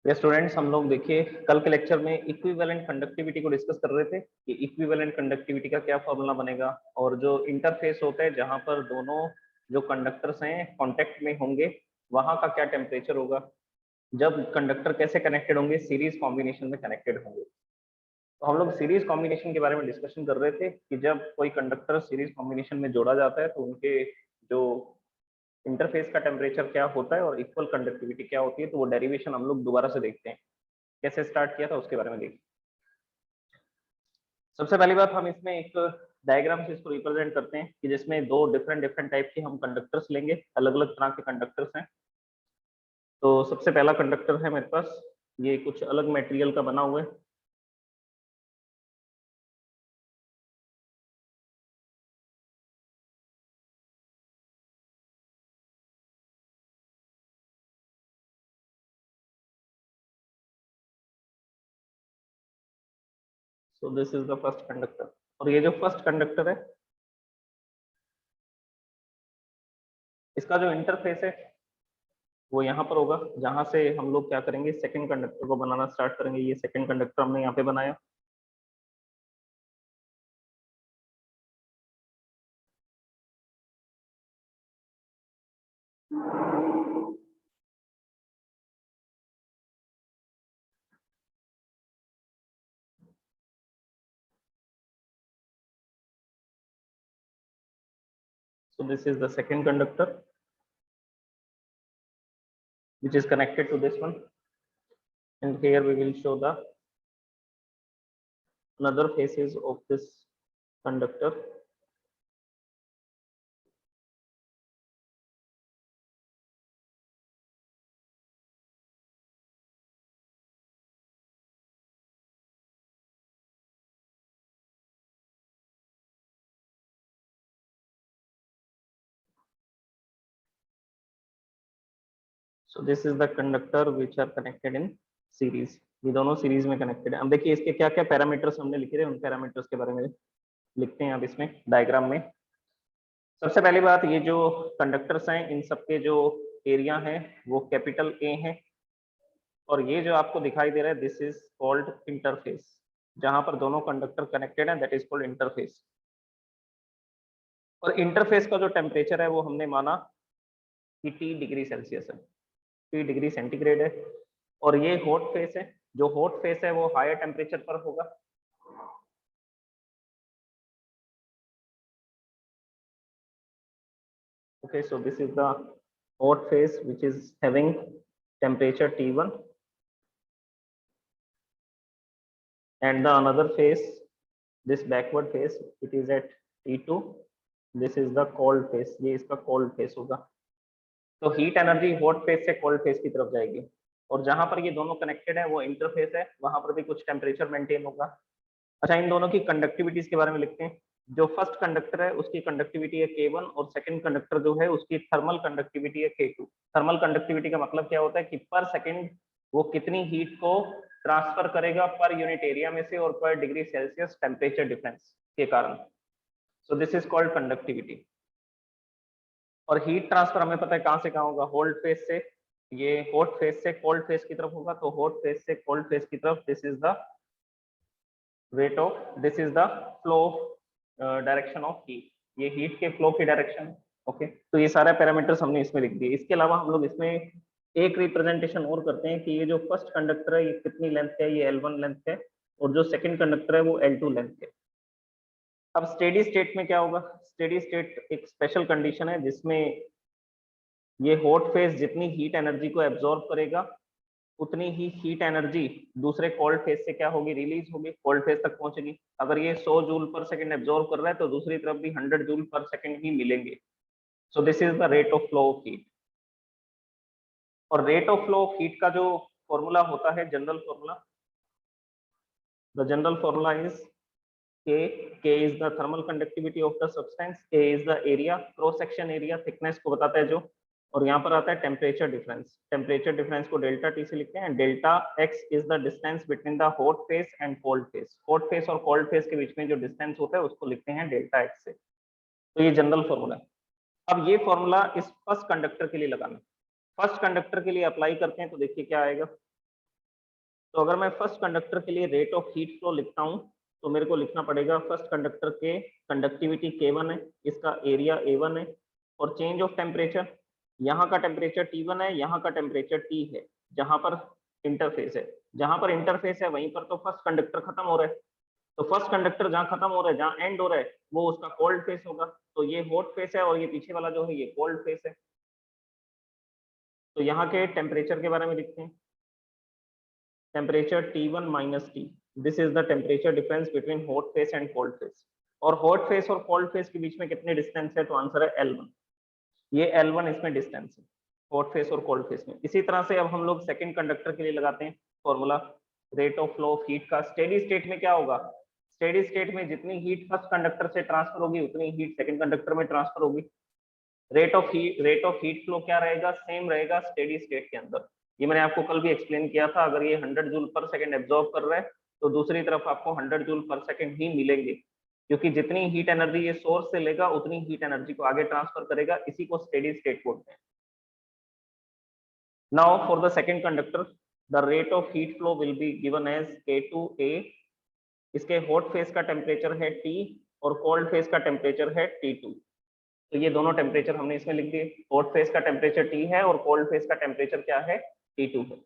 ये स्टूडेंट्स, हम लोग देखिए कल के लेक्चर में इक्विवेलेंट कंडक्टिविटी को डिस्कस कर रहे थे कि इक्विवेलेंट कंडक्टिविटी का क्या फॉर्मूला बनेगा, और जो इंटरफेस होता है जहां पर दोनों जो कंडक्टर्स हैं कांटेक्ट में होंगे वहां का क्या टेम्परेचर होगा, जब कंडक्टर कैसे कनेक्टेड होंगे, सीरीज कॉम्बिनेशन में कनेक्टेड होंगे। तो हम लोग सीरीज कॉम्बिनेशन के बारे में डिस्कशन कर रहे थे कि जब कोई कंडक्टर सीरीज कॉम्बिनेशन में जोड़ा जाता है तो उनके जो इंटरफेस का टेम्परेचर क्या होता है और इक्वल कंडक्टिविटी क्या होती है। तो वो डेरिवेशन हम लोग दोबारा से देखते हैं, कैसे स्टार्ट किया था उसके बारे में देखिए। सबसे पहली बात, हम इसमें एक डायग्राम से इसको रिप्रेजेंट करते हैं कि जिसमें दो डिफरेंट टाइप के हम कंडक्टर्स लेंगे, अलग अलग तरह के कंडक्टर्स हैं। तो सबसे पहला कंडक्टर है मेरे पास, ये कुछ अलग मटेरियल का बना हुआ है। सो this is the first conductor, और ये जो फर्स्ट कंडक्टर है इसका जो इंटरफेस है वो यहाँ पर होगा, जहां से हम लोग क्या करेंगे, सेकंड कंडक्टर को बनाना स्टार्ट करेंगे। ये सेकंड कंडक्टर हमने यहाँ पे बनाया। So this is the second conductor which is connected to this one, and here we will show the another faces of this conductor. So this is the conductor which are connected in series. ये दोनों series में connected है। अब देखिए इसके क्या क्या parameters हमने लिखे थे, उन पैरामीटर्स के बारे में लिखते हैं अब इसमें डायग्राम में। सबसे पहली बात, ये जो कंडक्टर्स हैं इन सबके जो एरिया है वो कैपिटल ए है, और ये जो आपको दिखाई दे रहा है दिस इज कॉल्ड इंटरफेस। जहां पर दोनों कंडक्टर कनेक्टेड है दैट इज कॉल्ड इंटरफेस। और इंटरफेस का जो टेम्परेचर है वो हमने माना कि T डिग्री सेल्सियस है, T डिग्री सेंटीग्रेड है। और ये हॉट फेस है, जो हॉट फेस है वो हायर टेम्परेचर पर होगा। Okay, so this is the hot phase which is having temperature T1, and the another phase, this backward phase, it is at T2. This is the cold phase, ये इसका cold phase होगा। तो heat energy hot phase से cold phase की तरफ जाएगी, और जहां पर ये दोनों कनेक्टेड है वो इंटरफेस है, वहां पर भी कुछ टेम्परेचर मेंटेन होगा। अच्छा, इन दोनों की कंडक्टिविटीज के बारे में लिखते हैं। जो फर्स्ट कंडक्टर है उसकी कंडक्टिविटी है K1, और सेकंड कंडक्टर जो है उसकी थर्मल कंडक्टिविटी है K2। थर्मल कंडक्टिविटी का मतलब क्या होता है कि पर सेकंड वो कितनी हीट को ट्रांसफर करेगा पर यूनिट एरिया में से और पर डिग्री सेल्सियस टेम्परेचर डिफरेंस के कारण। सो दिस इज कॉल्ड कंडक्टिविटी। और हीट ट्रांसफर हमें पता है कहां से कहां होगा, हॉट फेज से, ये हॉट फेज से कोल्ड फेज की तरफ होगा, तो हॉट फेज से कोल्ड फेज की तरफ this is the rate of, this is the flow direction of heat, ये हीट के फ्लो की डायरेक्शन। ओके, तो ये सारे पैरामीटर्स हमने इसमें लिख दिए। इसके अलावा हम लोग इसमें एक रिप्रेजेंटेशन और करते हैं कि ये जो फर्स्ट कंडक्टर है ये कितनी लेंथ है, ये L1 लेंथ है, और जो सेकंड कंडक्टर है वो L2 लेंथ है। अब स्टेडी स्टेट में क्या होगा, स्टेडी स्टेट एक स्पेशल कंडीशन है जिसमें ये हॉट फेज जितनी हीट एनर्जी को एब्जॉर्ब करेगा उतनी ही हीट एनर्जी दूसरे कोल्ड फेज से क्या होगी, रिलीज होगी, कोल्ड फेज तक पहुंचेगी। अगर ये 100 जूल पर सेकंड एब्जॉर्ब कर रहा है तो दूसरी तरफ भी 100 जूल पर सेकंड ही मिलेंगे। So this is the rate of flow of heat. और rate of flow of heat का जो फॉर्मूला होता है, general formula, the general formula is K. K is the thermal conductivity of the substance, A is the area, cross section area, thickness को बताता है जो, और यहाँ पर आता है टेम्परेचर डिफरेंस। टेम्परेचर डिफरेंस को डेल्टा टी से लिखते हैं। Delta x is the distance between the hot face and cold face. Hot face और कोल्ड फेस के बीच में जो डिस्टेंस होता है उसको लिखते हैं डेल्टा एक्स से। तो ये जनरल फॉर्मूला है। अब ये फॉर्मूला इस फर्स्ट कंडक्टर के लिए लगाना, फर्स्ट कंडक्टर के लिए अप्लाई करते हैं तो देखिए क्या आएगा। तो अगर मैं फर्स्ट कंडक्टर के लिए रेट ऑफ हीट फ्लो लिखता हूँ तो मेरे को लिखना पड़ेगा फर्स्ट कंडक्टर के कंडक्टिविटी K1 है, इसका एरिया A1 है, और चेंज ऑफ टेम्परेचर, यहाँ का टेम्परेचर T1 है, यहाँ का टेम्परेचर T है, जहां पर इंटरफेस है। जहां पर इंटरफेस है वहीं पर तो फर्स्ट कंडक्टर खत्म हो रहा है, तो फर्स्ट कंडक्टर जहां खत्म हो रहा है, जहां एंड हो रहा है, वो उसका कोल्ड फेस होगा। तो ये हॉट फेस है और ये पीछे वाला जो है ये कोल्ड फेस है। तो यहाँ के टेम्परेचर के बारे में लिखते हैं, temperature T1 minus T, this is the temperature difference between hot face and cold face. और हॉट फेस और कोल्ड फेस के बीच में कितने डिस्टेंस है, तो आंसर है L1। ये L1 इसमें डिस्टेंस है हॉट फेस और कोल्ड फेस में। इसी तरह से अब हम लोग सेकंड कंडक्टर के लिए लगाते हैं formula, rate of flow of heat का। स्टेडी स्टेट में क्या होगा, स्टेडी स्टेट में जितनी हीट फर्स्ट कंडक्टर से ट्रांसफर होगी उतनी हीट सेकंड कंडक्टर में ट्रांसफर होगी। रेट ऑफ हीट फ्लो क्या रहेगा, सेम रहेगा स्टेडी स्टेट के अंदर। ये मैंने आपको कल भी एक्सप्लेन किया था, अगर ये 100 जूल पर सेकंड एब्जॉर्ब कर रहा है तो दूसरी तरफ आपको 100 जूल पर सेकंड ही मिलेंगे, क्योंकि जितनी हीट एनर्जी ये सोर्स से लेगा उतनी हीट एनर्जी को आगे ट्रांसफर करेगा। इसी को स्टेडी स्टेट बोलते हैं। Now for the second conductor the rate of heat flow will be given as K2A। इसके हॉट फेस का टेम्परेचर है T और कोल्ड फेस का टेम्परेचर है T2। तो ये दोनों टेम्परेचर हमने इसमें लिख दिए। हॉट फेस का टेम्परेचर T है और कोल्ड फेस का टेम्परेचर क्या है, T2 है।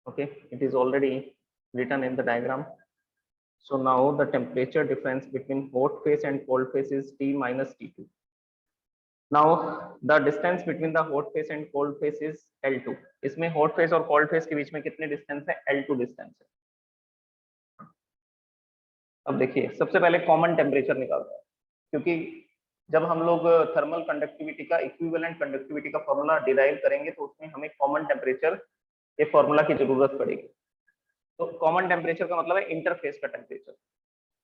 Okay, it is already written in the diagram. So now the temperature difference between hot phase and cold phase is T minus T2. Now the distance between the hot phase and cold phase is L2. इसमें hot phase और cold phase के बीच में कितने distance है, L2 distance है। अब देखिए सबसे पहले कॉमन टेम्परेचर निकालते हैं, क्योंकि जब हम लोग थर्मल कंडक्टिविटी का इक्विवेलेंट कंडक्टिविटी का फॉर्मूला डिराइव करेंगे तो उसमें हमें कॉमन टेम्परेचर के फॉर्मूला की जरूरत पड़ेगी। तो कॉमन टेम्परेचर का मतलब है इंटरफेस का टेम्परेचर,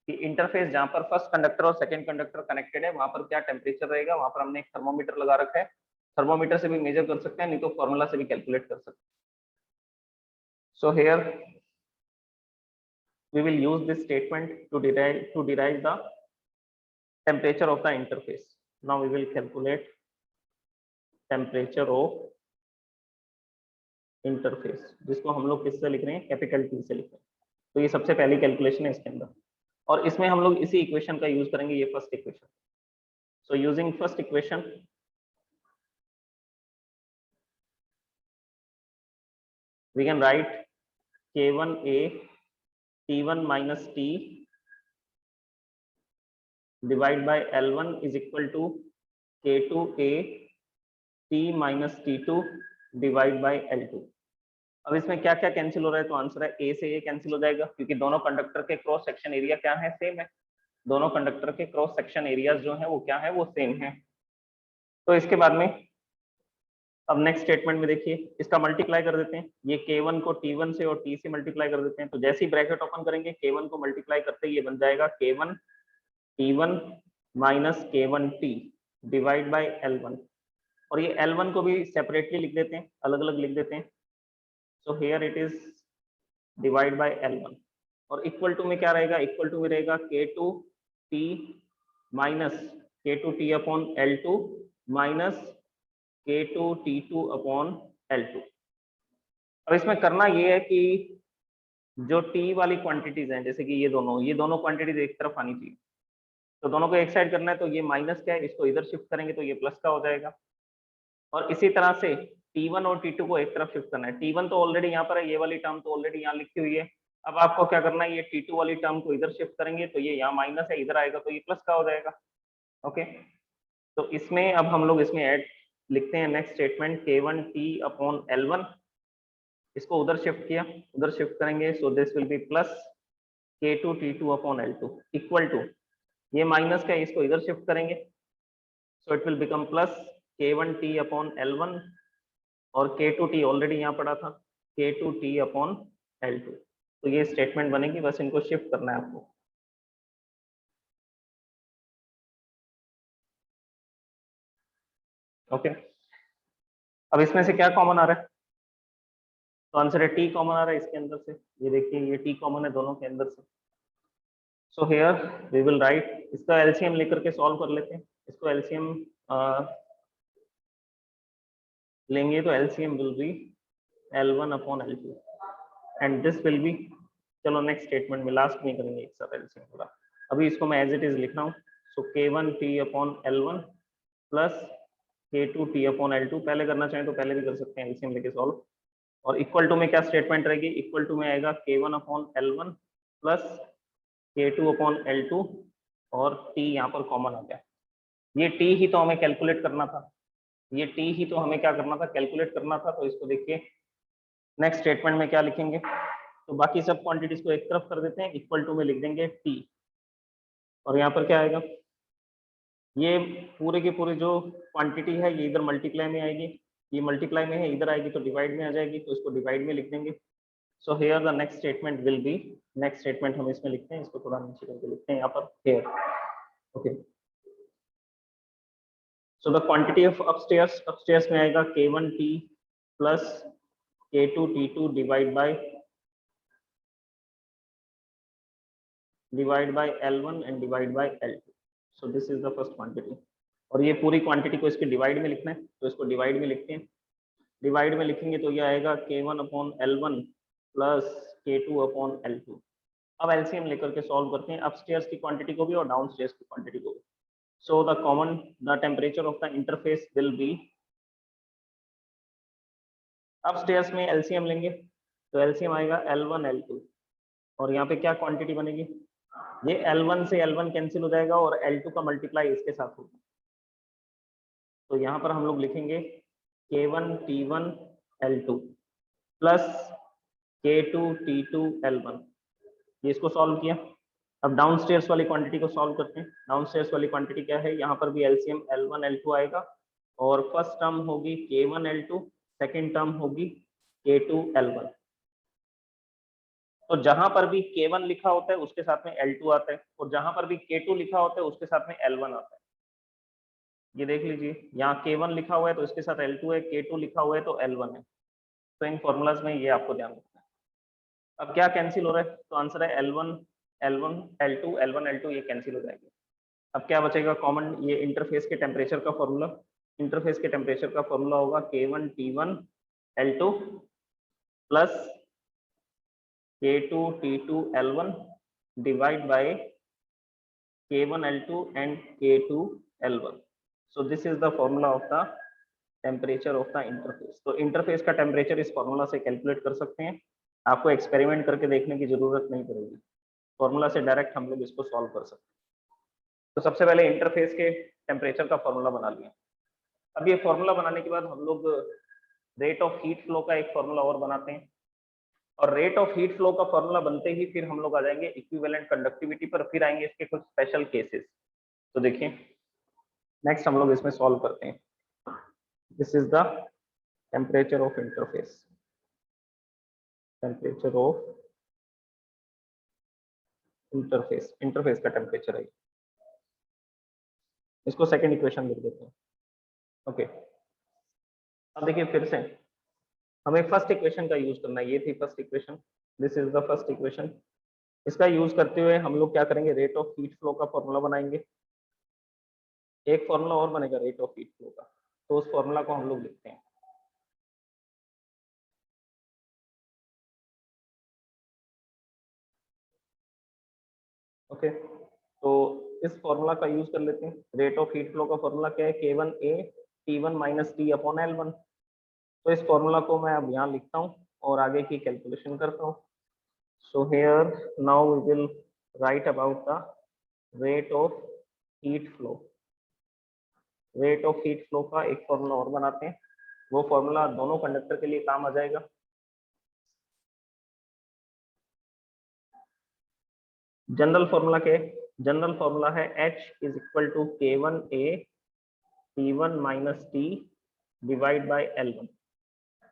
कि इंटरफेस जहां पर फर्स्ट कंडक्टर और सेकंड कंडक्टर कनेक्टेड है वहां पर क्या टेम्परेचर रहेगा। वहां पर हमने एक थर्मोमीटर लगा रखा है, थर्मोमीटर से भी मेजर कर सकते हैं, नहीं तो फॉर्मूला से भी कैलकुलेट कर सकते हैं। So here we will use this statement to derive the temperature of the interface. Now we will calculate temperature of interface, जिसको हम लोग किससे लिख रहे हैं, कैपिटल T से लिख रहे हैं। तो ये सबसे पहली कैलकुलेशन है इसके अंदर, और इसमें हम लोग इसी इक्वेशन का यूज करेंगे, ये first equation. So using first equation we can write K1A T1 minus T divide by L1 is equal to K2A T minus T2 divide by L2। अब इसमें क्या क्या कैंसिल हो रहा है, तो आंसर है ए से ए कैंसिल हो जाएगा, क्योंकि दोनों कंडक्टर के क्रॉस सेक्शन एरिया क्या है, सेम है। दोनों कंडक्टर के क्रॉस सेक्शन एरियाज जो है वो क्या है, वो सेम है। तो इसके बाद में अब नेक्स्ट स्टेटमेंट में देखिए, इसका मल्टीप्लाई कर देते हैं। ये K1 को T1 से और T से मल्टीप्लाई कर देते हैं। तो जैसे ही ब्रैकेट ओपन करेंगे K1 को मल्टीप्लाई करते ही ये बन जाएगा K1 T1 minus K1T divide by L1। और ये L1 को भी सेपरेटली लिख देते हैं, अलग अलग लिख देते हैं। So here it is divide by L1, और इक्वल टू में क्या रहेगा, इक्वल टू में रहेगा K2T minus K2T upon L2 minus K2T2 upon L2। अब इसमें करना ये है कि जो T वाली क्वांटिटीज हैं, जैसे कि ये दोनों क्वांटिटीज एक तरफ आनी चाहिए, तो दोनों को एक साइड करना है। तो ये माइनस क्या है, इसको इधर शिफ्ट करेंगे तो ये प्लस का हो जाएगा। और इसी तरह से T1 और T2 को एक तरफ शिफ्ट करना है। T1 तो ऑलरेडी यहाँ पर है, ये वाली टर्म तो ऑलरेडी यहाँ लिखी हुई है। अब आपको क्या करना है, ये T2 वाली टर्म को इधर शिफ्ट करेंगे तो ये यहाँ माइनस है, इधर आएगा तो ये प्लस का हो जाएगा। ओके, तो इसमें अब हम लोग इसमें ऐड लिखते हैं next statement K1T upon L1। इसको उधर शिफ्ट किया, उधर शिफ्ट करेंगे, so this will be plus K2T2 upon L2 equal to, ये माइनस का है, इसको इधर शिफ्ट करेंगे, so it will become plus K1T upon L1, और K2T ऑलरेडी यहाँ पड़ा था, K2T अपॉन L2। तो ये स्टेटमेंट बनेगी, बस इनको शिफ्ट करना है आपको। ओके, अब इसमें से क्या कॉमन आ रहा है, तो आंसर है T कॉमन आ रहा है इसके अंदर से। ये देखिए ये T कॉमन है दोनों के अंदर से। So here we will write, इसका एलसीएम लेकर के सॉल्व कर लेते हैं। इसको एलसीएम लेंगे तो LCM will be L1/L2 and this will B, चलो नेक्स्ट स्टेटमेंट में लास्ट में करेंगे एक साथ एलसीएम पूरा, अभी इसको मैं एज इट इज लिख रहा हूँ। सो K1T/L1 प्लस K2T/L2, पहले करना चाहें तो पहले भी कर सकते हैं एलसीएम लेके सॉल्व, और इक्वल टू में क्या स्टेटमेंट रहेगी, इक्वल टू में आएगा K1/L1 प्लस K2/L2 और T यहाँ पर कॉमन आ गया। ये T ही तो हमें कैलकुलेट करना था, ये T ही तो हमें क्या करना था, कैलकुलेट करना था। तो इसको देखिए नेक्स्ट स्टेटमेंट में क्या लिखेंगे, तो बाकी सब क्वांटिटीज को एक तरफ कर देते हैं, इक्वल टू में लिख देंगे T, और यहाँ पर क्या आएगा, ये पूरे के पूरे जो क्वांटिटी है ये इधर मल्टीप्लाई में आएगी, ये मल्टीप्लाई में है इधर आएगी तो डिवाइड में आ जाएगी, तो इसको डिवाइड में लिख देंगे। So here the next statement will be, next statement हम इसमें लिखते हैं, इसको थोड़ा नीचे करके लिखते हैं यहाँ पर here. Okay, so the quantity of upstairs, upstairs में आएगा K1T plus K2T2 divide by L1 and divide by L2। So this is the first quantity, और ये पूरी क्वांटिटी को इसके डिवाइड में लिखना है, तो इसको डिवाइड में लिखते हैं। डिवाइड में लिखेंगे तो ये आएगा K1/L1 प्लस K2/L2। अब एलसीएम लेकर के सॉल्व करते हैं अपस्टेयर्स की क्वांटिटी को भी और डाउनस्टेयर्स की क्वांटिटी को भी। So the temperature of the interface will be, upstairs में एलसीएम लेंगे तो एलसीएम आएगा L1 L2, और यहाँ पे क्या क्वांटिटी बनेगी, ये L1 से L1 कैंसिल हो जाएगा और L2 का मल्टीप्लाई इसके साथ होगा, तो यहाँ पर हम लोग लिखेंगे K1T1L2 प्लस K2T2L1। ये इसको सॉल्व किया। अब डाउनस्टेयर्स वाली क्वांटिटी को सॉल्व करते हैं। डाउनस्टेयर्स वाली क्वांटिटी क्या है, यहाँ पर भी एलसीएम L1 L2 आएगा, और फर्स्ट टर्म होगी K1L2, सेकेंड टर्म होगी K2L1। तो जहां पर भी K1 लिखा होता है उसके साथ में L2 आता है, और जहां पर भी K2 लिखा होता है उसके साथ में L1 आता है। ये देख लीजिए, यहाँ K1 लिखा हुआ है तो इसके साथ L2 है, K2 लिखा हुआ है तो L1 है। तो इन फॉर्मूलाज में ये आपको ध्यान रखना है। अब क्या कैंसिल हो रहा है, तो आंसर है L1 L1 L2 L1 L2, ये कैंसिल हो जाएगी। अब क्या बचेगा कॉमन, ये इंटरफेस के टेम्परेचर का फॉर्मूला, इंटरफेस के टेम्परेचर का फॉर्मूला होगा K1T1L2 plus K2T2L1 divide by K1L2 and K2L1। So this is the formula of the temperature of the interface। तो इंटरफेस का टेम्परेचर इस फॉर्मूला से कैलकुलेट कर सकते हैं, आपको एक्सपेरिमेंट करके देखने की जरूरत नहीं पड़ेगी, फॉर्मूला से डायरेक्ट हम लोग इसको सॉल्व कर सकते हैं। तो सबसे पहले इंटरफेस के टेम्परेचर का फॉर्मूला बना लिया। अब ये फॉर्मूला बनाने के बाद हम लोग रेट ऑफ हीट फ्लो का एक फॉर्मूला और बनाते हैं, और रेट ऑफ हीट फ्लो का फॉर्मूला बनते ही फिर हम लोग आ जाएंगे इक्विवेलेंट कंडक्टिविटी पर, फिर आएंगे इसके कुछ स्पेशल केसेस। तो देखिए नेक्स्ट हम लोग इसमें सॉल्व करते हैं। This is the temperature of interface, temperature of interface, interface का टेम्परेचर है, इसको सेकंड इक्वेशन लिख देते हैं। ओके, अब देखिए फिर से हमें फर्स्ट इक्वेशन का यूज करना है, ये थी first equation, this is the first equation. इसका यूज करते हुए हम लोग क्या करेंगे, रेट ऑफ हीट फ्लो का फॉर्मूला बनाएंगे। एक फॉर्मूला और बनेगा रेट ऑफ हीट फ्लो का, तो उस फॉर्मूला को हम लोग लिखते हैं। ओके, तो इस फॉर्मूला का यूज कर लेते हैं। रेट ऑफ हीट फ्लो का फॉर्मूला क्या है, K1A T1 माइनस T/L1। तो इस फॉर्मूला को मैं अब यहाँ लिखता हूँ और आगे की कैलकुलेशन करता हूँ। So here now we will write about the rate of heat flow. Rate of heat flow का एक फॉर्मूला और बनाते हैं, वो फॉर्मूला दोनों कंडक्टर के लिए काम आ जाएगा। जनरल फॉर्मूला क्या है, जनरल फॉर्मूला है H is equal to K1A T1 minus T divide by L1।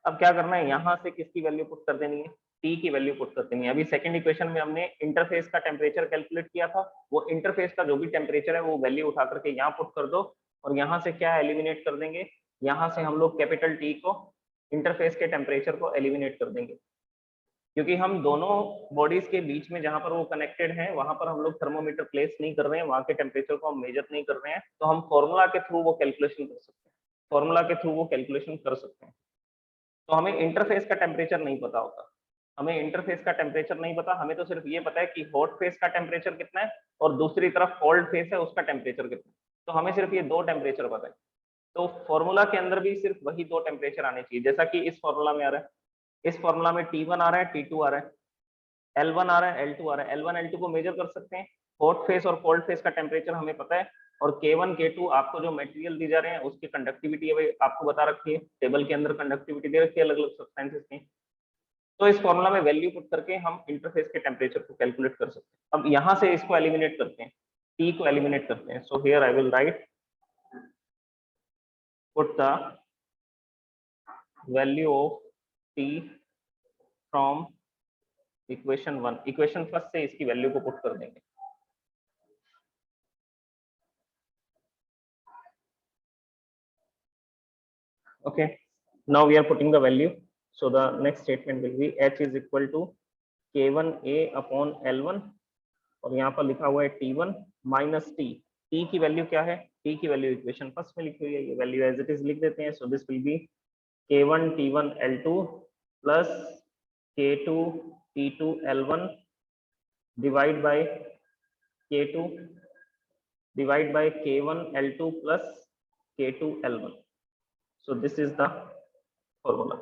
अब क्या करना है, यहाँ से किसकी वैल्यू पुट कर देनी है, T की वैल्यू पुट कर देनी है। अभी सेकंड इक्वेशन में हमने इंटरफेस का टेम्परेचर कैलकुलेट किया था, वो इंटरफेस का जो भी टेम्परेचर है वो वैल्यू उठा करके यहाँ पुट कर दो, और यहाँ से क्या एलिमिनेट कर देंगे, यहाँ से हम लोग कैपिटल T को, इंटरफेस के टेम्परेचर को एलिमिनेट कर देंगे, क्योंकि हम दोनों बॉडीज के बीच में जहां पर वो कनेक्टेड हैं वहां पर हम लोग थर्मोमीटर प्लेस नहीं कर रहे हैं, वहां के टेम्परेचर को हम मेजर नहीं कर रहे हैं, तो हम फॉर्मूला के थ्रू वो कैलकुलेशन कर सकते हैं, फॉर्मूला के थ्रू वो कैलकुलेशन कर सकते हैं। तो हमें इंटरफेस का टेम्परेचर नहीं पता होता, हमें इंटरफेस का टेम्परेचर नहीं पता, हमें तो सिर्फ ये पता है कि हॉट फेस का टेम्परेचर कितना है और दूसरी तरफ कोल्ड फेस है उसका टेम्परेचर कितना है, तो हमें सिर्फ ये दो टेम्परेचर पता है। तो फॉर्मूला के अंदर भी सिर्फ वही दो टेम्परेचर आने चाहिए, जैसा कि इस फॉर्मूला में आ रहा है, इस फॉर्मूला में T1 आ रहा है, T2 आ रहा है, L1 आ रहा है, L2 आ रहा है, L1 L2 को मेजर कर सकते हैं, हॉट फेस और कोल्ड फेस का टेम्परेचर हमें पता है, और K1 K2 आपको जो मटेरियल दी जा रहे हैं उसकी कंडक्टिविटी आपको बता रखी है, टेबल के अंदर कंडक्टिविटी दे रखी है अलग अलग सब्सटेंसेस की। तो इस फॉर्मूला में वैल्यू पुट करके हम इंटरफेस के टेम्परेचर को कैलकुलेट कर सकते हैं। अब यहां से इसको एलिमिनेट करते हैं, T को एलिमिनेट करते हैं। सो here I will right put the value of T from equation 1, equation first से इसकी वैल्यू को पुट कर देंगे। Okay, now we are putting the value. So the next statement will be H is equal to K1A upon L1 और यहाँ पर लिखा हुआ है T1 माइनस T। T की वैल्यू क्या है? T की वैल्यू इक्वेशन फर्स्ट में लिखी हुई है, ये वैल्यू एज इट इज लिख देते हैं। So this will B K1 T1 L2 plus K2 T2 L1 divide by K2 divide by K1 L2 plus K2 L1। So this is the formula.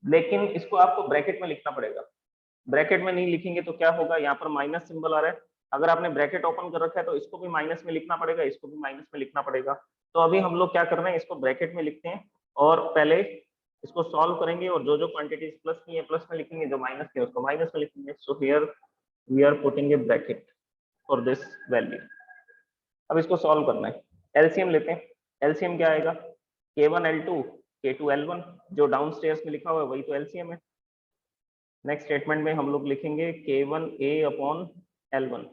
लेकिन इसको आपको ब्रैकेट में लिखना पड़ेगा, bracket में नहीं लिखेंगे तो क्या होगा, यहाँ पर माइनस सिंबल आ रहा है, अगर आपने ब्रैकेट ओपन कर रखा है तो इसको भी माइनस में लिखना पड़ेगा, इसको भी माइनस में लिखना पड़ेगा। तो अभी हम लोग क्या कर रहे हैं, इसको ब्रैकेट में लिखते हैं और पहले इसको सॉल्व करेंगे और जो जो क्वांटिटीज प्लस की है प्लस में लिखेंगे, जो माइनस की है उसको माइनस में लिखेंगे। So here we are putting a bracket for this value. अब इसको सॉल्व करना है, एलसीएम लेते हैं। एलसीएम क्या आएगा, K1 L2 K2 L1, जो डाउन स्टेयर्स में लिखा हुआ है वही तो एलसीएम है। नेक्स्ट स्टेटमेंट में हम लोग लिखेंगे K1A upon L1।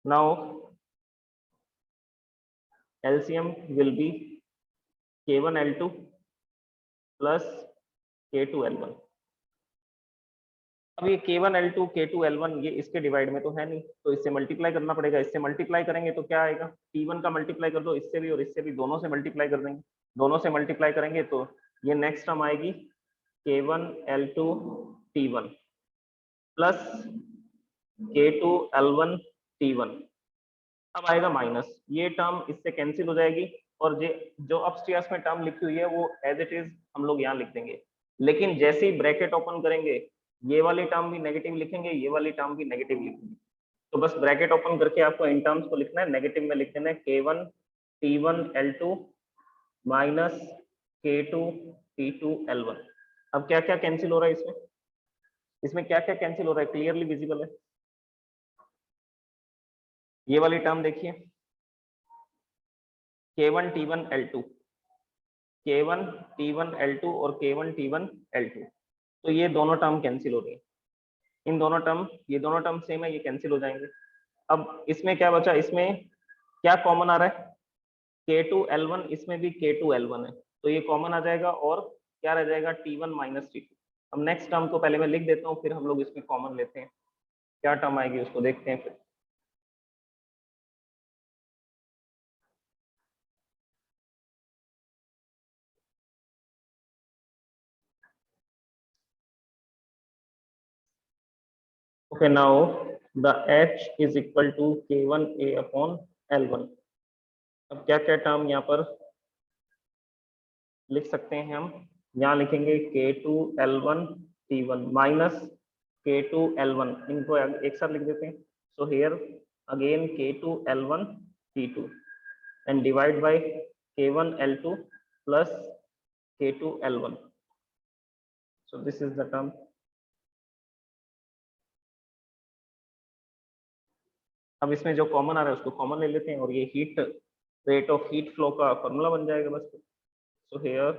Now LCM will be K1 L2 plus K2 L1। अब ये K1 L2 K2 L1 ये इसके डिवाइड में तो है नहीं, तो इससे मल्टीप्लाई करना पड़ेगा। इससे मल्टीप्लाई करेंगे तो क्या आएगा, T1 का मल्टीप्लाई कर दो इससे भी और इससे भी, दोनों से मल्टीप्लाई कर देंगे। दोनों से मल्टीप्लाई करेंगे तो ये नेक्स्ट टर्म आएगी K1 L2 T1 plus K2 L1 T1। अब आएगा माइनस, ये टर्म इससे कैंसिल हो जाएगी और जो अपस्टेयर्स में टर्म लिखी हुई है वो एज इट इज हम लोग यहाँ लिख देंगे। लेकिन जैसे ही ब्रैकेट ओपन करेंगे ये वाली टर्म भी नेगेटिव लिखेंगे, ये वाली टर्म भी नेगेटिव लिखेंगे। तो बस ब्रैकेट ओपन करके आपको इन टर्म्स को लिखना है, नेगेटिव में लिख देना है K1 T1 L2 minus K2 T2 L1। अब क्या क्या कैंसिल हो रहा है इसमें, इसमें क्या क्या कैंसिल हो रहा है क्लियरली विजिबल है। ये वाली टर्म देखिए K1 T1 L2, K1 T1 L2 और K1 T1 L2, तो ये दोनों टर्म कैंसिल हो रही है। इन दोनों टर्म, ये दोनों टर्म सेम है, ये कैंसिल हो जाएंगे। अब इसमें क्या बचा, इसमें क्या कॉमन आ रहा है, K2 L1, इसमें भी K2 L1 है तो ये कॉमन आ जाएगा और क्या रह जाएगा T1 माइनस T2। अब नेक्स्ट टर्म को पहले मैं लिख देता हूँ, फिर हम लोग इसमें कॉमन लेते हैं, क्या टर्म आएगी उसको देखते हैं फिर। Okay, now the H is equal to K1A upon L1। अब क्या क्या टर्म यहाँ पर लिख सकते हैं हम, यहाँ लिखेंगे K2 L1 T1 minus K2 L1, इनको एक साथ लिख देते हैं। So here again K2 L1 T2 and divide by K1 L2 plus K2 L1। So this is the term। अब इसमें जो कॉमन आ रहा है उसको कॉमन ले लेते हैं और ये heat rate of heat flow का फॉर्मूला बन जाएगा बस। So here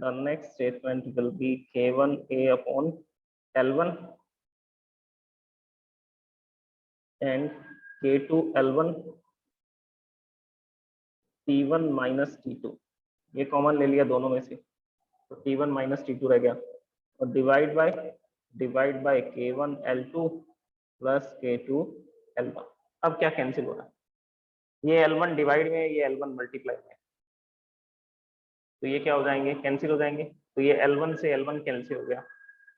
the next statement will be K1A upon L1 and K2 L1 T1 minus T2, ये कॉमन ले लिया दोनों में से तो T1 माइनस T2 रह गया और divide by K1 L2 plus K2 L1। अब क्या कैंसिल हो रहा है, ये L1 डिवाइड में है, ये L1 मल्टीप्लाई में है, तो ये क्या हो जाएंगे, कैंसिल हो जाएंगे। तो ये L1 से L1 कैंसिल हो गया।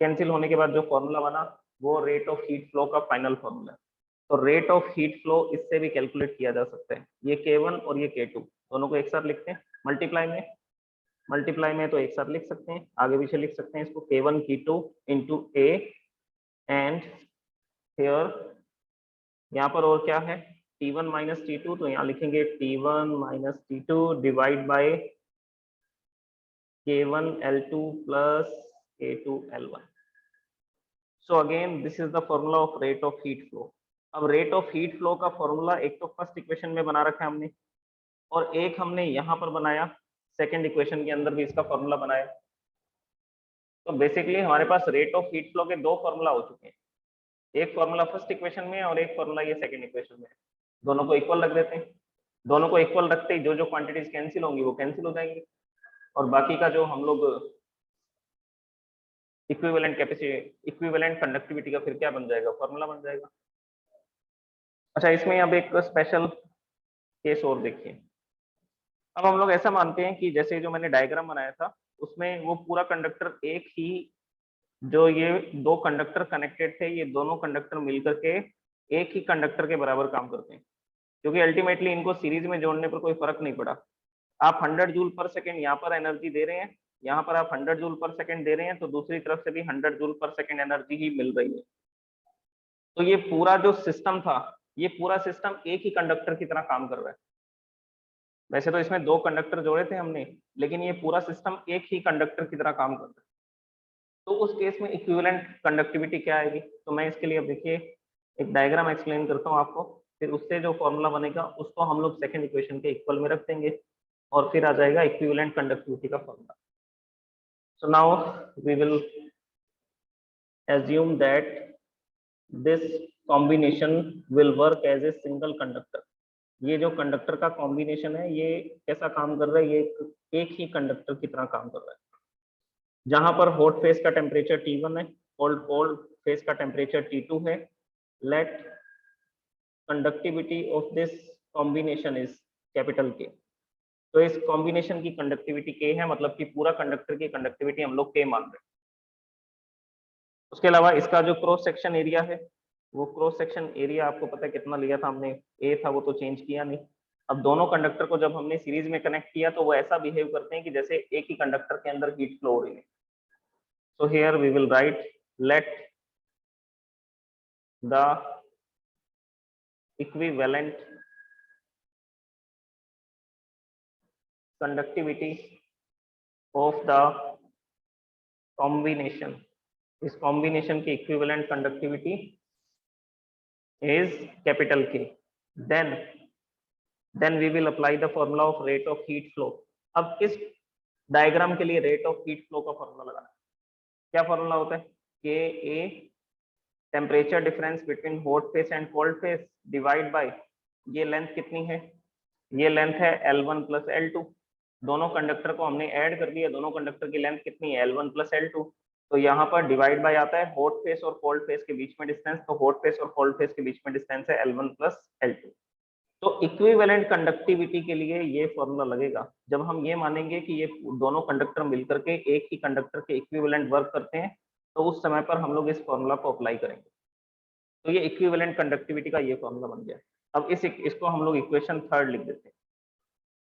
कैंसिल होने के बाद जो फॉर्मूला बना वो रेट ऑफ हीट फ्लो का फाइनल फॉर्मूला। तो रेट ऑफ हीट फ्लो इससे भी कैलकुलेट किया जा सकता है। ये K1 और ये K2 दोनों को एक साथ लिखते हैं, मल्टीप्लाई में तो एक साथ लिख सकते हैं, आगे पीछे लिख सकते हैं इसको K1 K2 into A and here यहाँ पर और क्या है T1 माइनस T2, तो यहाँ लिखेंगे T1 minus T2 divide by K1 L2 plus K2 L1। So again this is the formula of rate of heat flow. अब रेट ऑफ हीट फ्लो का फॉर्मूला एक तो फर्स्ट इक्वेशन में बना रखा है हमने, और एक हमने यहाँ पर बनाया सेकेंड इक्वेशन के अंदर भी इसका फॉर्मूला बनाया। तो बेसिकली हमारे पास रेट ऑफ हीट फ्लो के दो फॉर्मूला हो चुके हैं, एक फॉर्मूला फर्स्ट इक्वेशन में है और एक फॉर्मूला ये सेकंड इक्वेशन में है। दोनों को इक्वल रख देते हैं, दोनों को इक्वल रखते ही जो जो क्वांटिटीज कैंसिल होंगी वो कैंसिल हो जाएंगी, और बाकी का जो हम लोग इक्विवेलेंट कैपेसिटी इक्विवेलेंट कंडक्टिविटी का फिर क्या बन जाएगा, फॉर्मूला बन जाएगा। अच्छा, इसमें अब एक स्पेशल केस और देखिए। अब हम लोग ऐसा मानते हैं कि जैसे जो मैंने डायग्राम बनाया था उसमें वो पूरा कंडक्टर एक ही, जो ये दो कंडक्टर कनेक्टेड थे, ये दोनों कंडक्टर मिलकर के एक ही कंडक्टर के बराबर काम करते हैं, क्योंकि अल्टीमेटली इनको सीरीज में जोड़ने पर कोई फर्क नहीं पड़ा। आप 100 जूल पर सेकेंड यहाँ पर एनर्जी दे रहे हैं, यहाँ पर आप 100 जूल पर सेकेंड दे रहे हैं, तो दूसरी तरफ से भी 100 जूल पर सेकेंड एनर्जी ही मिल रही है। तो ये पूरा जो सिस्टम था, ये पूरा सिस्टम एक ही कंडक्टर की तरह काम कर रहा है। वैसे तो इसमें दो कंडक्टर जोड़े थे हमने, लेकिन ये पूरा सिस्टम एक ही कंडक्टर की तरह काम कर रहा है। तो उस केस में इक्विवेलेंट कंडक्टिविटी क्या आएगी, तो मैं इसके लिए अब देखिए एक डायग्राम एक्सप्लेन करता हूँ आपको, फिर उससे जो फॉर्मूला बनेगा उसको हम लोग सेकंड इक्वेशन के इक्वल में रख देंगे, और फिर आ जाएगा इक्विवेलेंट कंडक्टिविटी का formula. So now we will assume that this combination will work as a single conductor। ये जो कंडक्टर का कॉम्बिनेशन है ये कैसा काम कर रहा है, ये एक ही कंडक्टर की तरह काम कर रहा है। जहां पर हॉट फेस का टेम्परेचर T1 है, कोल्ड फेस का टेम्परेचर T2 है। Let conductivity of this combination is capital K। तो इस कॉम्बिनेशन की कंडक्टिविटी K है, मतलब कि पूरा कंडक्टर की कंडक्टिविटी हम लोग K मान रहे हैं। उसके अलावा इसका जो क्रॉस सेक्शन एरिया है, वो क्रॉस सेक्शन एरिया आपको पता है कितना लिया था हमने, A था, वो तो चेंज किया नहीं। अब दोनों कंडक्टर को जब हमने सीरीज में कनेक्ट किया तो वो ऐसा बिहेव करते हैं कि जैसे एक ही कंडक्टर के अंदर हीट फ्लो हो रही है। So here we will write let the equivalent conductivity of the combination, इस कॉम्बिनेशन की equivalent conductivity is capital K। then we will apply the formula of rate of heat flow। अब इस diagram के लिए rate of heat flow का formula लगाना है। क्या फॉर्मूला होता है, के a temperature difference between hot face and cold face divide by, ये लेंथ कितनी है, ये लेंथ है L1 प्लस L2। दोनों कंडक्टर को हमने ऐड कर दिया, दोनों कंडक्टर की लेंथ कितनी है L1 प्लस L2। तो यहाँ पर डिवाइड बाय आता है हॉट फेस और कोल्ड फेस के बीच में डिस्टेंस, तो हॉट फेस और कोल्ड फेस के बीच में डिस्टेंस है L1 प्लस L2। तो इक्विवेलेंट कंडक्टिविटी के लिए ये फॉर्मूला लगेगा जब हम ये मानेंगे कि ये दोनों कंडक्टर मिलकर के एक ही कंडक्टर के इक्विवेलेंट वर्क करते हैं, तो उस समय पर हम लोग इस फॉर्मूला को अप्लाई करेंगे। तो ये इक्विवेलेंट कंडक्टिविटी का ये फॉर्मूला बन गया। अब इसको हम लोग इक्वेशन थर्ड लिख देते हैं।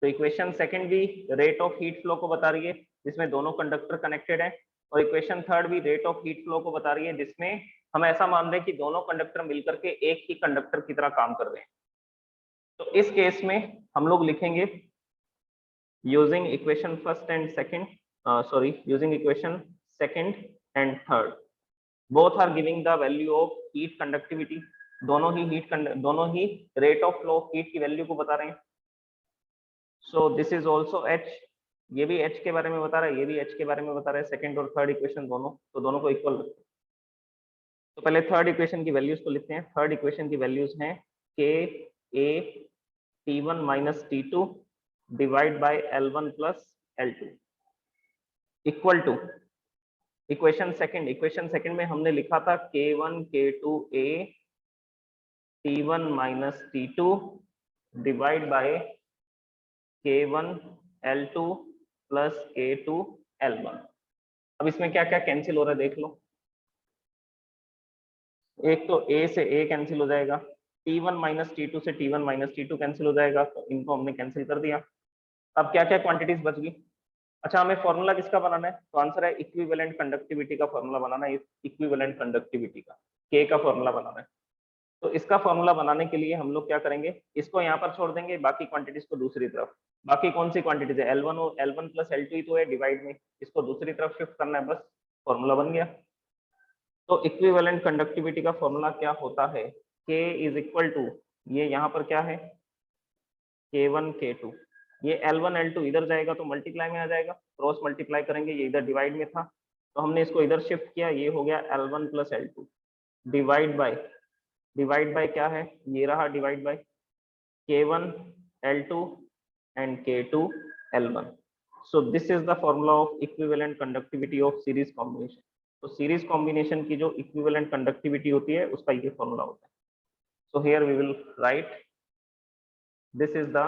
तो इक्वेशन सेकंड भी रेट ऑफ हीट फ्लो को बता रही है जिसमें दोनों कंडक्टर कनेक्टेड है, और इक्वेशन थर्ड भी रेट ऑफ हीट फ्लो को बता रही है जिसमें हम ऐसा मान रहे हैं कि दोनों कंडक्टर मिलकर के एक ही कंडक्टर की तरह काम कर रहे हैं। तो इस केस में हम लोग लिखेंगे using equation first and second, using equation second and third, both are giving the value of heat conductivity. दोनों ही rate of flow of heat की वैल्यू को बता रहे हैं। So this is also H, ये भी H के बारे में बता रहा है, ये भी H के बारे में बता रहा है, सेकंड और थर्ड इक्वेशन दोनों, तो दोनों को इक्वल रखते हैं। तो पहले थर्ड इक्वेशन की वैल्यूज को लिखते हैं। थर्ड इक्वेशन की वैल्यूज हैं K A T1 minus T2 divide by L1 plus L2 equal to equation second में हमने लिखा था K1 K2 A T1 minus T2 divide by K1 L2 plus K2 L1। अब इसमें क्या क्या कैंसिल हो रहा है देख लो। एक तो ए से ए कैंसिल हो जाएगा, T1 माइनस T2 से T1 माइनस T2 कैंसिल हो जाएगा, तो इनको हमने कैंसिल कर दिया। अब क्या क्या क्वांटिटीज बच गई। अच्छा, हमें फॉर्मूला किसका बनाना है, तो आंसर है इक्विवेलेंट कंडक्टिविटी का फॉर्मूला बनाना है, इक्विवेलेंट कंडक्टिविटी का के का फॉर्मूला बनाना है। तो इसका फॉर्मूला बनाने के लिए हम लोग क्या करेंगे, इसको यहाँ पर छोड़ देंगे, बाकी क्वांटिटीज को दूसरी तरफ। बाकी कौन सी क्वांटिटीज है, L1 और L1 प्लस L2 ही तो है डिवाइड में, इसको दूसरी तरफ शिफ्ट करना है, बस फॉर्मूला बन गया। तो इक्विवेलेंट कंडक्टिविटी का फॉर्मूला क्या होता है, K इज इक्वल टू, ये यहाँ पर क्या है K1 K2, ये L1 L2 इधर जाएगा तो मल्टीप्लाई में आ जाएगा, क्रॉस मल्टीप्लाई करेंगे, ये इधर डिवाइड में था तो हमने इसको इधर शिफ्ट किया, ये हो गया L1 plus L2 divide by क्या है, ये रहा divide by K1 L2 and K2 L1. So this is the formula of equivalent conductivity of series combination. तो सीरीज कॉम्बिनेशन की जो इक्विवेलेंट कंडक्टिविटी होती है उसका ये फॉर्मूला होता है। So here we will write this is the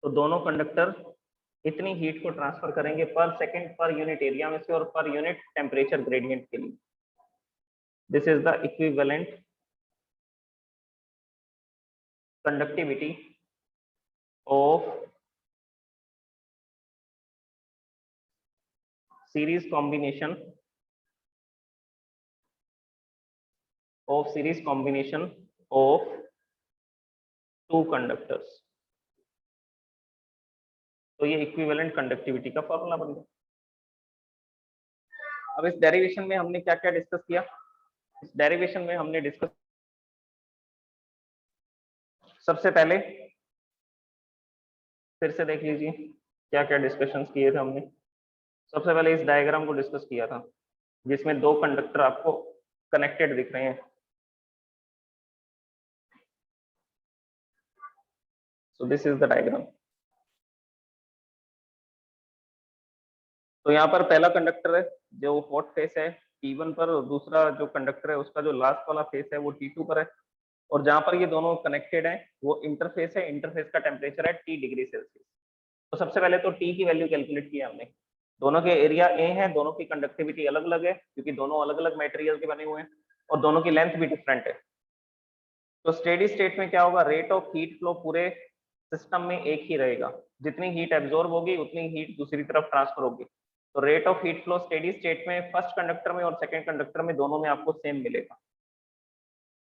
तो दोनों कंडक्टर इतनी हीट को ट्रांसफर करेंगे पर सेकंड पर यूनिट एरिया में से और पर यूनिट टेम्परेचर ग्रेडियंट के लिए। This is the equivalent conductivity of series combination of two conductors। तो ये इक्विवेलेंट कंडक्टिविटी का फॉर्मूला बन गया। अब इस डेरिवेशन में हमने क्या क्या डिस्कस किया, इस डेरिवेशन में हमने डिस्कस, सबसे पहले फिर से देख लीजिए क्या क्या डिस्कशंस किए थे हमने। सबसे पहले इस डायग्राम को डिस्कस किया था जिसमें दो कंडक्टर आपको कनेक्टेड दिख रहे हैं। So this is the diagram. तो यहाँ पर पहला कंडक्टर है जो हॉट फेस है T1 पर, और दूसरा जो कंडक्टर है उसका जो लास्ट वाला फेस है वो T2 पर है, और जहां पर ये दोनों कनेक्टेड है वो इंटरफेस है, इंटरफेस का टेम्परेचर है T डिग्री सेल्सियस। तो सबसे पहले तो T की वैल्यू कैलकुलेट किया हमने। दोनों के एरिया ए है, दोनों की कंडक्टिविटी अलग अलग है क्योंकि दोनों अलग अलग मटेरियल के बने हुए हैं और दोनों की लेंथ भी डिफरेंट है। तो स्टेडी स्टेट में क्या होगा, रेट ऑफ हीट फ्लो पूरे सिस्टम में एक ही रहेगा, जितनी हीट एब्जॉर्ब होगी उतनी हीट दूसरी तरफ ट्रांसफर होगी। तो rate of heat flow steady state में फर्स्ट कंडक्टर में और सेकंड कंडक्टर में दोनों में आपको सेम मिलेगा।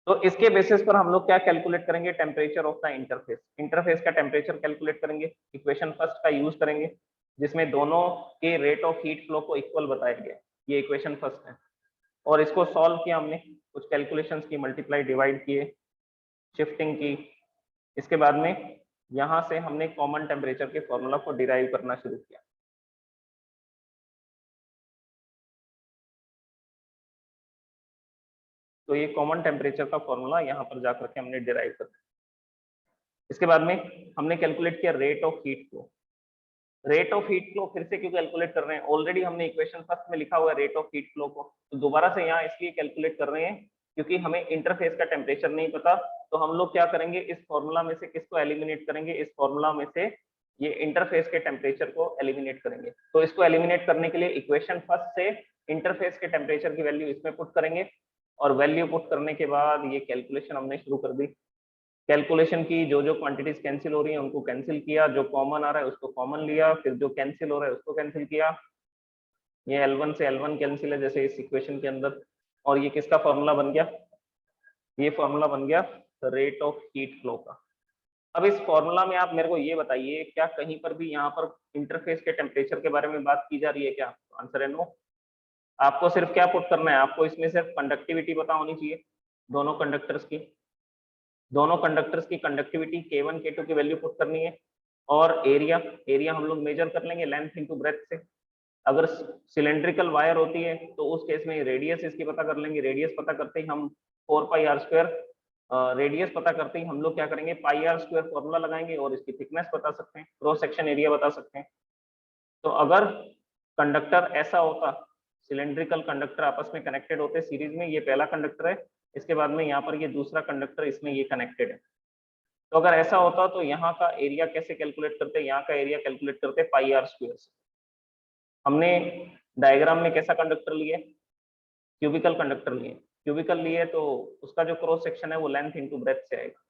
तो इसके बेसिस पर हम लोग क्या कैलकुलेट करेंगे, temperature of the interface, interface का टेम्परेचर कैलकुलेट करेंगे, इक्वेशन फर्स्ट का यूज करेंगे जिसमें दोनों के रेट ऑफ हीट फ्लो को इक्वल बताया गया, ये इक्वेशन फर्स्ट है। और इसको सॉल्व किया हमने, कुछ कैलकुलेशंस की, मल्टीप्लाई डिवाइड किए, शिफ्टिंग की। इसके बाद में यहां से हमने कॉमन टेम्परेचर के फॉर्मूला को डिराइव करना शुरू किया। तो ये कॉमन टेम्परेचर का फॉर्मूला यहाँ पर जाकर के हमने डिराइव कर दिया। इसके बाद में हमने कैलकुलेट किया rate of heat flow. Rate of heat flow फिर से क्यों कैलकुलेट कर रहे हैं, ऑलरेडी हमने इक्वेशन फर्स्ट में लिखा हुआ है रेट ऑफ हीट फ्लो को, तो दोबारा से यहाँ इसलिए कैलकुलेट कर रहे हैं क्योंकि हमें इंटरफेस का टेम्परेचर नहीं पता। तो हम लोग क्या करेंगे, इस फॉर्मूला में से किसको एलिमिनेट करेंगे, इस फॉर्मूला में से ये इंटरफेस के टेम्परेचर को एलिमिनेट करेंगे। तो इसको एलिमिनेट करने के लिए इक्वेशन फर्स्ट से इंटरफेस के टेम्परेचर की वैल्यू इसमें पुट करेंगे, और वैल्यू पुट करने के बाद ये कैलकुलेशन हमने शुरू कर दी। कैलकुलेशन की, जो जो क्वांटिटीज कैंसिल हो रही हैं उनको कैंसिल किया, जो कॉमन आ रहा है उसको कॉमन लिया, फिर जो कैंसिल हो रहा है उसको कैंसिल किया। ये L1 से L1 कैंसिल है जैसे इस इक्वेशन के अंदर, और ये किसका फॉर्मूला बन गया, ये फॉर्मूला बन गया रेट ऑफ हीट फ्लो का। अब इस फॉर्मूला में आप मेरे को ये बताइए, क्या कहीं पर भी यहाँ पर इंटरफेस के टेम्परेचर के बारे में बात की जा रही है क्या, आंसर है नो। आपको सिर्फ क्या पुट करना है, आपको इसमें सिर्फ कंडक्टिविटी पता होनी चाहिए दोनों कंडक्टर्स की, दोनों कंडक्टर्स की कंडक्टिविटी K1 K2 की वैल्यू पुट करनी है, और एरिया हम लोग मेजर कर लेंगे लेंथ इनटू ब्रेथ से। अगर सिलेंड्रिकल वायर होती है तो उस केस में रेडियस इसकी पता कर लेंगे, रेडियस पता करते ही हम 4πr², रेडियस पता करते ही हम लोग क्या करेंगे, πr² फॉर्मूला लगाएंगे और इसकी थिकनेस बता सकते हैं, क्रॉस सेक्शन एरिया बता सकते हैं। तो अगर कंडक्टर ऐसा होता, सिलेंड्रिकल कंडक्टर आपस में कनेक्टेड होते सीरीज में, ये पहला कंडक्टर है, इसके बाद में यहाँ पर ये दूसरा कंडक्टर, इसमें ये कनेक्टेड है, तो अगर ऐसा होता तो यहाँ का एरिया कैसे कैलकुलेट करते, यहाँ का एरिया कैलकुलेट करते पाई आर स्क्वायर से। हमने डायग्राम में कैसा कंडक्टर लिए, क्यूबिकल कंडक्टर लिए, क्यूबिकल लिए तो उसका जो क्रॉस सेक्शन है वो लेंथ इंटू ब्रेथ से आएगा।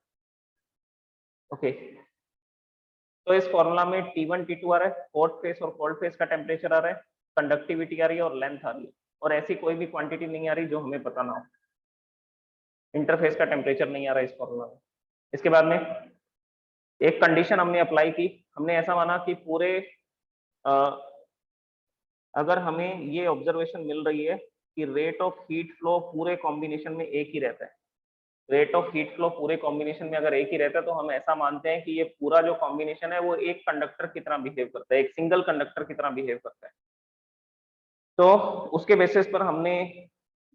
ओके, तो इस फॉर्मूला में T1 T2 आ रहा है, हॉट फेस और कोल्ड फेस का टेम्परेचर आ रहा है, कंडक्टिविटी आ रही है और लेंथ आ रही है, और ऐसी कोई भी क्वांटिटी नहीं आ रही जो हमें पता ना हो। इंटरफेस का टेम्परेचर नहीं आ रहा है इस फॉर्मूला में। इसके बाद में एक कंडीशन हमने अप्लाई की, हमने ऐसा माना कि पूरे अगर हमें ये ऑब्जर्वेशन मिल रही है कि रेट ऑफ हीट फ्लो पूरे कॉम्बिनेशन में एक ही रहता है, रेट ऑफ हीट फ्लो पूरे कॉम्बिनेशन में अगर एक ही रहता है, तो हम ऐसा मानते हैं कि ये पूरा जो कॉम्बिनेशन है वो एक कंडक्टर की तरह बिहेव करता है, एक सिंगल कंडक्टर की तरह बिहेव करता है। तो उसके बेसिस पर हमने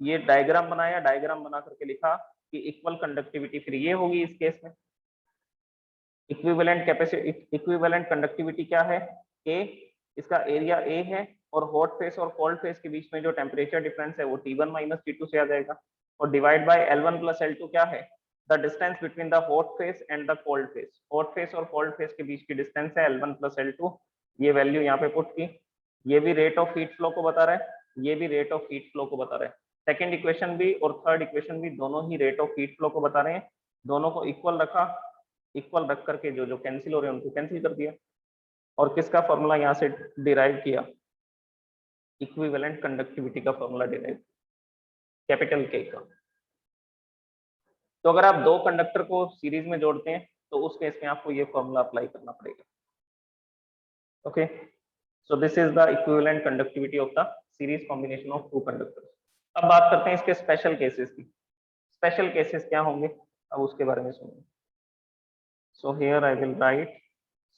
ये डायग्राम बनाया, डायग्राम बना करके लिखा कि इक्वल कंडक्टिविटी फिर ये होगी इस केस में। इक्विवेलेंट कैपेसिटी, इक्विवेलेंट कंडक्टिविटी क्या है, ए, इसका एरिया ए है, और हॉट फेस और कोल्ड फेस के बीच में जो टेम्परेचर डिफरेंस है वो T1 माइनस T2 से आ जाएगा, और divide by L1 plus L2 क्या है, the distance between the hot face and the cold face. Hot face और कोल्ड फेस के बीच की डिस्टेंस है L1 प्लस L2, ये वैल्यू यहाँ पे पुट की। ये भी रेट ऑफ हीट फ्लो को बता रहा है, ये भी रेट ऑफ हीट फ्लो को बता रहा है। सेकेंड इक्वेशन भी और थर्ड इक्वेशन भी दोनों ही रेट ऑफ हीट फ्लो को बता रहे हैं, दोनों को इक्वल रखा, इक्वल रख करके जो जो कैंसिल हो रहे हैं उनको कैंसिल कर दिया, और किसका फॉर्मूला यहाँ से डिराइव किया, इक्विवेलेंट कंडक्टिविटी का फॉर्मूला डिराइव, कैपिटल के का। तो अगर आप दो कंडक्टर को सीरीज में जोड़ते हैं तो उस केस में आपको ये फॉर्मूला अप्लाई करना पड़ेगा। Okay, so this is the equivalent conductivity of the series combination of two conductors. अब बात करते हैं इसके स्पेशल केसेस की। स्पेशल केसेस क्या होंगे, अब उसके बारे में सुनिए। So here I will write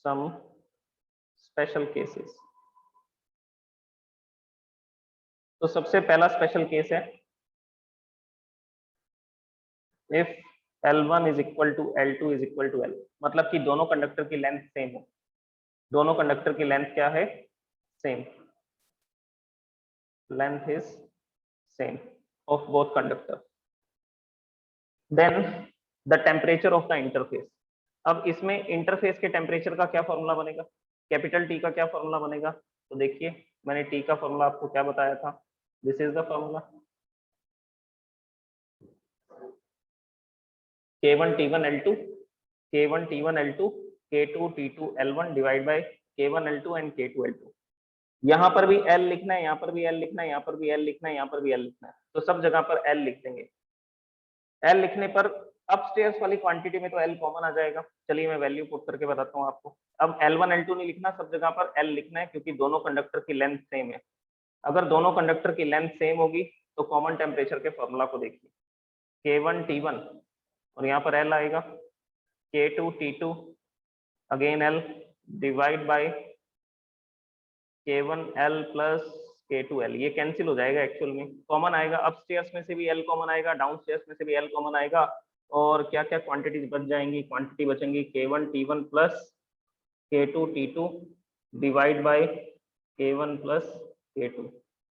some special cases. तो सबसे पहला स्पेशल केस है, if L1 is equal to L2 is equal to L, मतलब कि दोनों कंडक्टर की लेंथ सेम हो। दोनों कंडक्टर की लेंथ क्या है, same, length is same of both conductor. Then the temperature of the interface. अब इसमें इंटरफेस के टेम्परेचर का क्या फॉर्मूला बनेगा, कैपिटल T का क्या फॉर्मूला बनेगा, तो देखिए मैंने T का फॉर्मूला आपको क्या बताया था, this is the formula, K1 T1 L2, K1 T1 L2, K2 T2 L1 divide by K1 L2 and K2 L2। यहाँ पर भी L लिखना है, यहाँ पर भी L लिखना है, यहाँ पर भी L लिखना है, यहाँ पर भी L लिखना है, तो सब जगह पर L लिख देंगे। L लिखने पर अपस्टेयर्स वाली क्वांटिटी में तो L कॉमन आ जाएगा। चलिए मैं वैल्यू पुट करके बताता हूँ आपको। अब L1 L2 नहीं लिखना, सब जगह पर L लिखना है, क्योंकि दोनों कंडक्टर की लेंथ सेम है। अगर दोनों कंडक्टर की लेंथ सेम होगी तो कॉमन टेम्परेचर के फॉर्मूला को देखिए, K1 T1 और यहाँ पर L आएगा, K2 T2 again L divide by K1 L plus K2 L, ये कैंसिल हो जाएगा, एक्चुअल में कॉमन आएगा, अपस्टेयर्स में से भी L कॉमन आएगा, डाउनस्टेयर्स में से भी L कॉमन आएगा, और क्या क्या क्वांटिटीज बच जाएंगी, क्वांटिटी बचेंगी K1 T1 plus K2 T2 divide by K1 plus K2,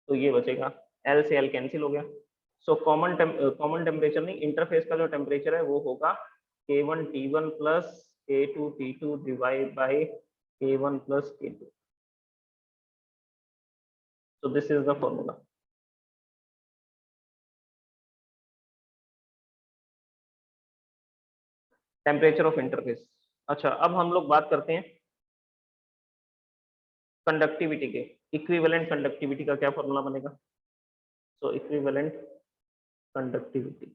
तो ये बचेगा, L से L कैंसिल हो गया। सो कॉमन टेम्परेचर नहीं, इंटरफेस का जो टेम्परेचर है वो होगा K1 T1 plus K2 T2 divide by K1 plus K2। So this is the formula. Temperature of interface. अच्छा, अब हम लोग बात करते हैं कंडक्टिविटी के। इक्विवेलेंट कंडक्टिविटी का क्या फॉर्मूला बनेगा, सो इक्विवेलेंट कंडक्टिविटी